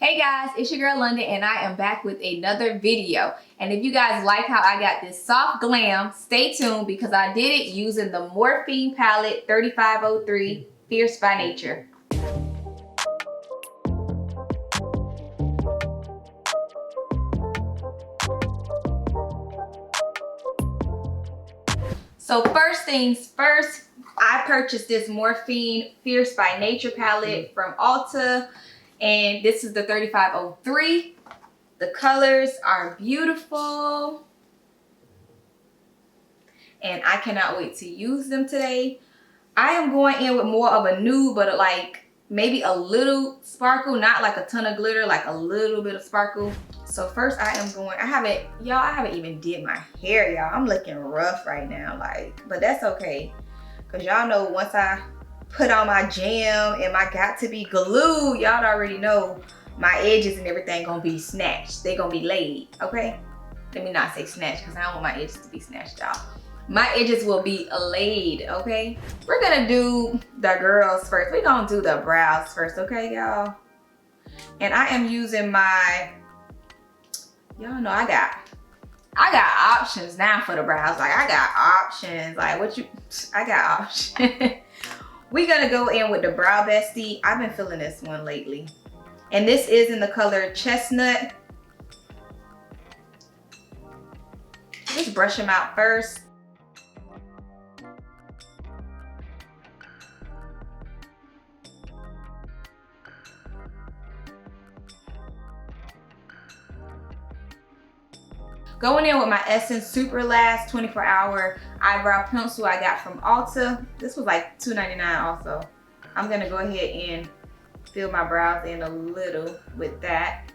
Hey guys, it's your girl London and I am back with another video. And if you guys like how I got this soft glam, stay tuned because I did it using the Morphe palette 3503 Fierce by Nature. So first things first, I purchased this Morphe Fierce by Nature palette from Ulta. And this is the 3503. The colors are beautiful. And I cannot wait to use them today. I am going in with more of a nude, but like maybe a little sparkle, not like a ton of glitter, like a little bit of sparkle. So first I haven't even did my hair, y'all. I'm looking rough right now, but that's okay. Cause y'all know once I put on my jam and my got to be glue, y'all already know my edges and everything gonna be snatched. They gonna be laid, okay? Let me not say snatched because I don't want my edges to be snatched, y'all. My edges will be laid, okay? We're gonna do the girls first. We're gonna do the brows first, okay, y'all? And I am using my, y'all know I got options now for the brows. Like I got options, I got options. We're gonna go in with the Brow Bestie. I've been feeling this one lately. And this is in the color Chestnut. Just brush them out first. Going in with my Essence Super Last 24-hour eyebrow pencil I got from Ulta. This was like $2.99 also. I'm gonna go ahead and fill my brows in a little with that.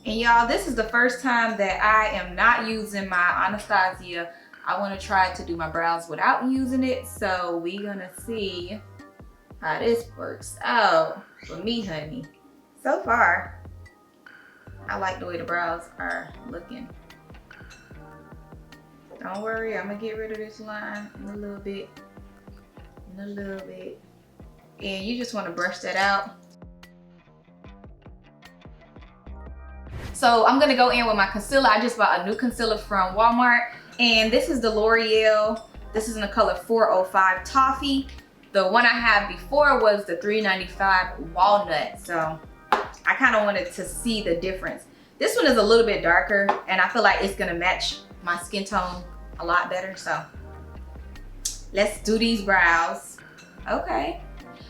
And y'all, this is the first time that I am not using my Anastasia. I wanna try to do my brows without using it. So we gonna see how this works out for me, honey. So far, I like the way the brows are looking. Don't worry, I'm gonna get rid of this line in a little bit. And you just wanna brush that out. So I'm gonna go in with my concealer. I just bought a new concealer from Walmart. And this is the L'Oreal. This is in the color 405 Toffee. The one I had before was the 395 Walnut. So I kinda wanted to see the difference. This one is a little bit darker and I feel like it's gonna match my skin tone a lot better. So let's do these brows. Okay.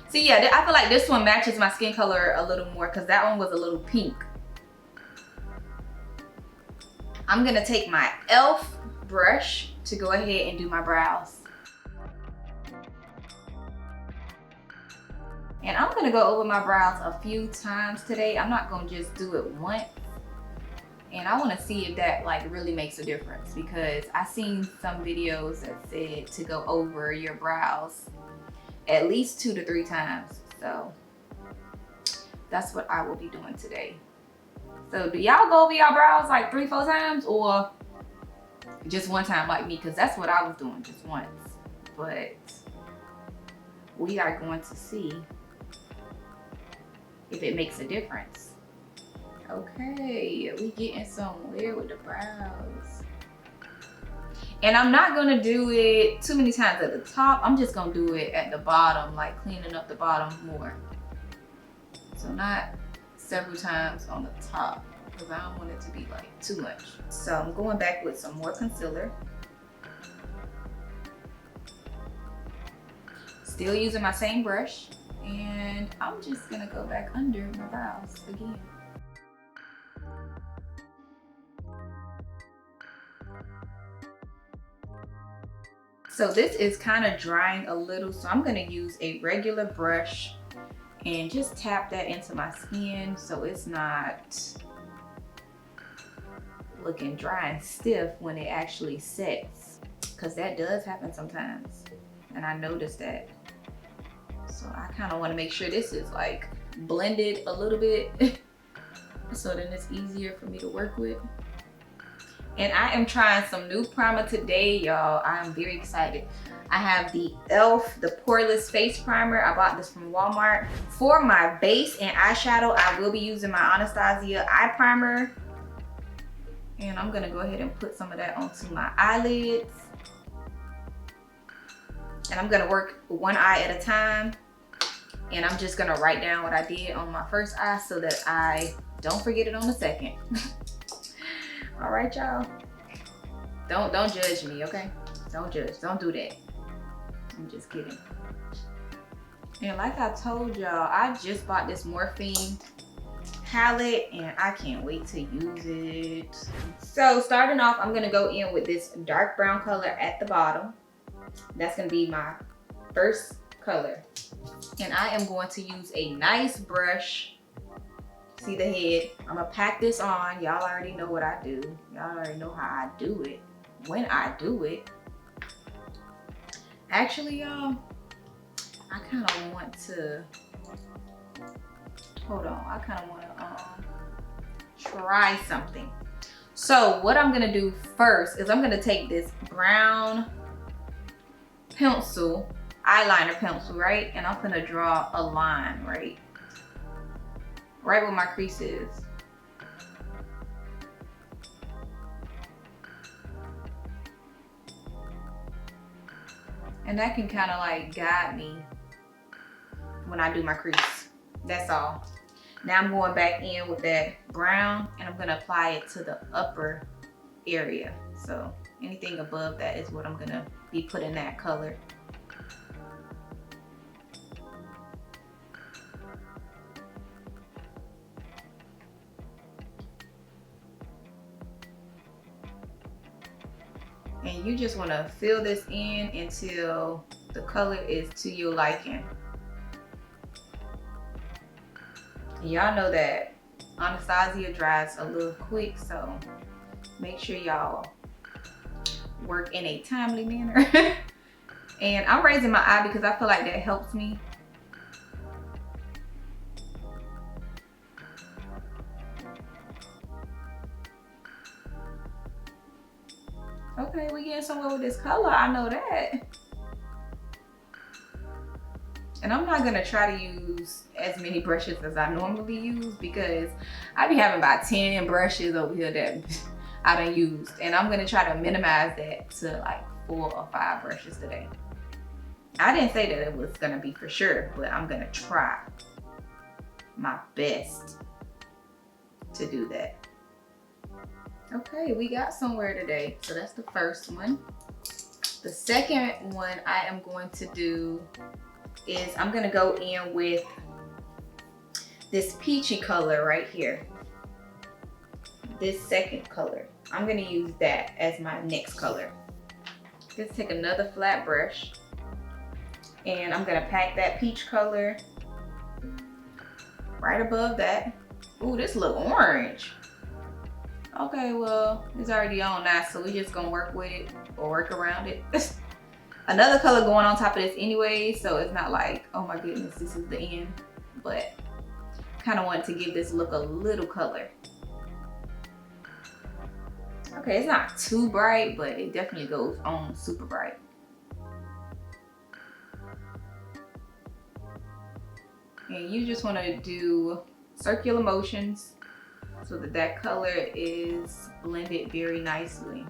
See, yeah, I feel like this one matches my skin color a little more because that one was a little pink. I'm gonna take my e.l.f. brush to go ahead and do my brows. And I'm gonna go over my brows a few times today. I'm not gonna just do it once. And I wanna see if that really makes a difference because I seen some videos that said to go over your brows at least 2 to 3 times. So that's what I will be doing today. So do y'all go over y'all brows 3, 4 times or just one time like me? Cause that's what I was doing, just once. But we are going to see if it makes a difference. Okay, we getting somewhere with the brows. And I'm not gonna do it too many times at the top. I'm just gonna do it at the bottom, cleaning up the bottom more. So not several times on the top because I don't want it to be too much. So I'm going back with some more concealer. Still using my same brush. And I'm just gonna go back under my brows again. So this is kind of drying a little, so I'm gonna use a regular brush and just tap that into my skin so it's not looking dry and stiff when it actually sets, because that does happen sometimes, and I noticed that. So I kind of want to make sure this is blended a little bit so then it's easier for me to work with. And I am trying some new primer today, y'all. I am very excited. I have the e.l.f. the Poreless Face Primer. I bought this from Walmart. For my base and eyeshadow, I will be using my Anastasia eye primer. And I'm gonna go ahead and put some of that onto my eyelids. And I'm gonna work one eye at a time. And I'm just gonna write down what I did on my first eye so that I don't forget it on the second. All right, y'all. Don't judge me, okay? Don't judge, don't do that. I'm just kidding. And like I told y'all, I just bought this Morphe palette and I can't wait to use it. So starting off, I'm gonna go in with this dark brown color at the bottom. That's gonna be my first color. And I am going to use a nice brush. See the head? I'm gonna pack this on. Y'all already know what I do. Y'all already know how I do it, when I do it. Actually, y'all, I kind of want to, hold on, I kind of want to try something. So what I'm gonna do first is I'm gonna take this brown pencil, eyeliner pencil, right? And I'm gonna draw a line, right where my crease is. And that can kind of like guide me when I do my crease. That's all. Now I'm going back in with that brown and I'm gonna apply it to the upper area. So anything above that is what I'm gonna be putting that color. And you just want to fill this in until the color is to your liking. Y'all know that Anastasia dries a little quick, so make sure y'all work in a timely manner. And I'm raising my eye because I feel like that helps me. Okay, we getting somewhere with this color, I know that. And I'm not gonna try to use as many brushes as I normally use because I be having about 10 brushes over here that I done used. And I'm gonna try to minimize that to like 4 or 5 brushes today. I didn't say that it was gonna be for sure, but I'm gonna try my best to do that. Okay, we got somewhere today. So that's the first one. The second one I am going to do is I'm gonna go in with this peachy color right here. This second color. I'm gonna use that as my next color. Let's take another flat brush and I'm gonna pack that peach color right above that. Ooh, this look orange. Okay, well, it's already on now, so we just gonna work with it or work around it. Another color going on top of this anyway, so it's not like, oh my goodness, this is the end. But kind of want to give this look a little color. Okay, it's not too bright, but it definitely goes on super bright. And you just want to do circular motions so that that color is blended very nicely.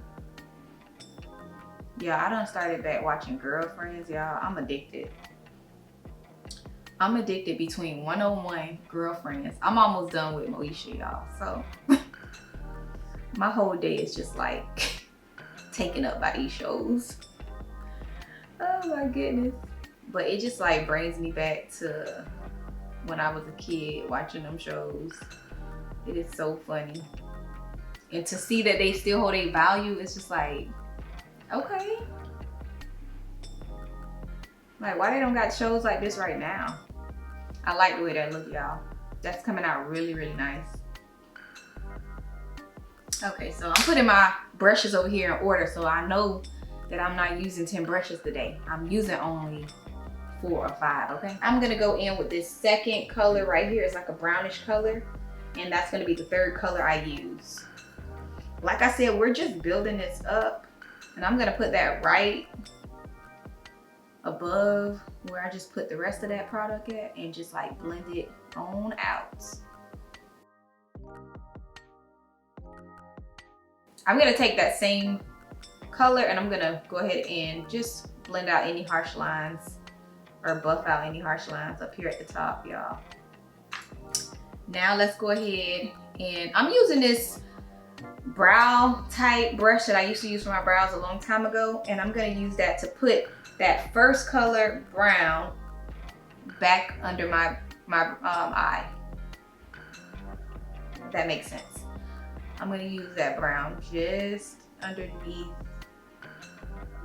Yeah, I done started back watching Girlfriends, y'all. I'm addicted. I'm addicted between 101 Girlfriends. I'm almost done with Moesha, y'all. So my whole day is just like taken up by these shows. Oh my goodness. But it just like brings me back to when I was a kid watching them shows. It is so funny. And to see that they still hold a value, it's just like, okay. Like, why they don't got shows like this right now? I like the way that look, y'all. That's coming out really, really nice. Okay, so I'm putting my brushes over here in order so I know that I'm not using 10 brushes today. I'm using only 4 or 5, okay? I'm gonna go in with this second color right here. It's like a brownish color. And that's gonna be the third color I use. like I said, we're just building this up. And I'm gonna put that right above where I just put the rest of that product at and just like blend it on out. I'm gonna take that same color and I'm gonna go ahead and just blend out any harsh lines or buff out any harsh lines up here at the top, y'all. Now let's go ahead and I'm using this brow type brush that I used to use for my brows a long time ago, and I'm gonna use that to put that first color brown back under my eye. If that makes sense. I'm gonna use that brown just underneath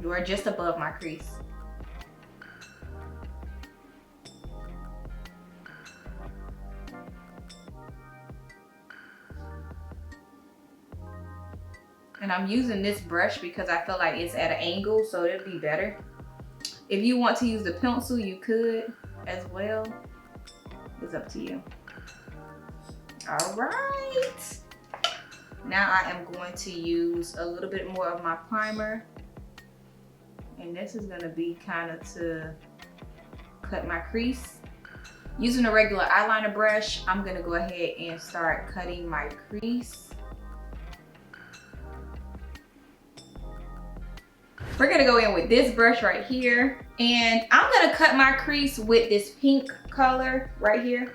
or just above my crease. And I'm using this brush because I feel like it's at an angle, so it'll be better. If you want to use the pencil, you could as well. It's up to you. All right. Now I am going to use a little bit more of my primer. And this is gonna be kind of to cut my crease. Using a regular eyeliner brush, I'm gonna go ahead and start cutting my crease. We're gonna go in with this brush right here. And I'm gonna cut my crease with this pink color right here.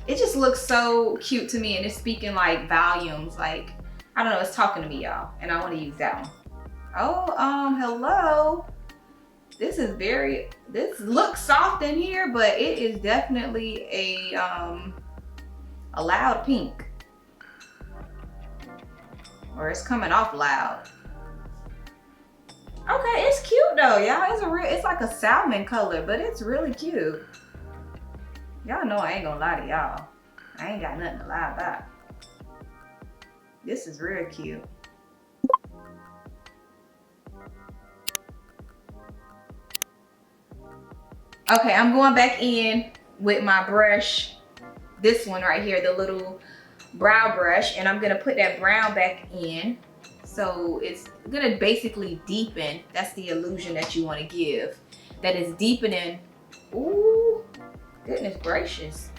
It just looks so cute to me and it's speaking like volumes. Like, I don't know, it's talking to me, y'all. And I wanna use that one. Oh, hello. This looks soft in here, but it is definitely a loud pink. Or it's coming off loud. Okay, it's cute though, y'all. It's like a salmon color, but it's really cute. Y'all know I ain't gonna lie to y'all. I ain't got nothing to lie about. This is real cute. Okay, I'm going back in with my brush, this one right here, the little brow brush, and I'm gonna put that brown back in. So it's gonna basically deepen. That's the illusion that you wanna give. That is deepening. Ooh, goodness gracious.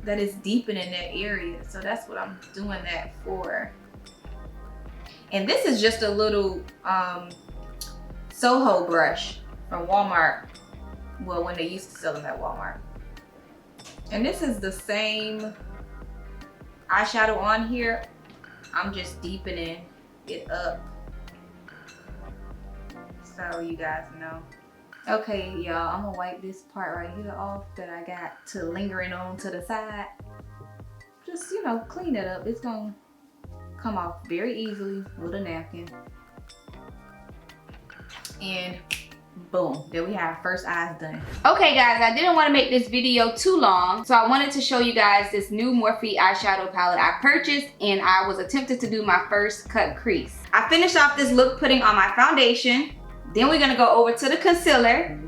That is deepening that area. So that's what I'm doing that for. And this is just a little Soho brush from Walmart. Well, when they used to sell them at Walmart. And this is the same eyeshadow on here. I'm just deepening it up so you guys know. Okay, y'all, I'm gonna wipe this part right here off that I got to lingering on to the side. Just, you know, clean it up. It's gonna come off very easily with a napkin. And boom, there we have first eyes done. Okay guys, I didn't want to make this video too long, so I wanted to show you guys this new Morphe eyeshadow palette I purchased, and I was attempted to do my first cut crease. I finished off this look putting on my foundation, then we're gonna go over to the concealer,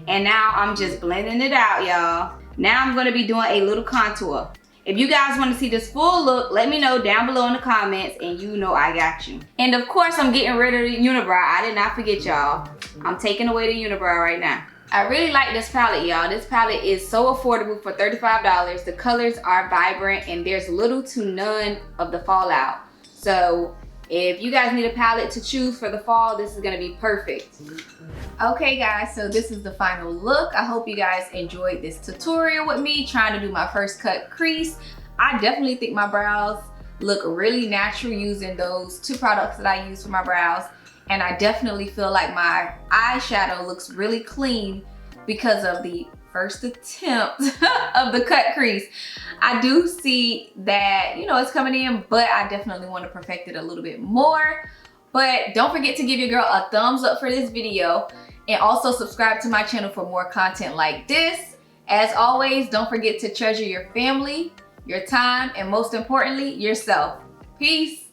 and now I'm just blending it out, y'all. Now I'm gonna be doing a little contour. If you guys want to see this full look, let me know down below in the comments, and you know I got you. And of course, I'm getting rid of the unibrow. I did not forget y'all. I'm taking away the unibrow right now. I really like this palette, y'all. This palette is so affordable for $35. The colors are vibrant, and there's little to none of the fallout. So if you guys need a palette to choose for the fall, this is gonna be perfect. Okay guys, so this is the final look. I hope you guys enjoyed this tutorial with me trying to do my first cut crease. I definitely think my brows look really natural using those two products that I use for my brows. And I definitely feel like my eyeshadow looks really clean because of the first attempt of the cut crease. I do see that, you know, it's coming in, but I definitely want to perfect it a little bit more. But don't forget to give your girl a thumbs up for this video, and also subscribe to my channel for more content like this. As always, don't forget to treasure your family, your time, and most importantly, yourself. Peace.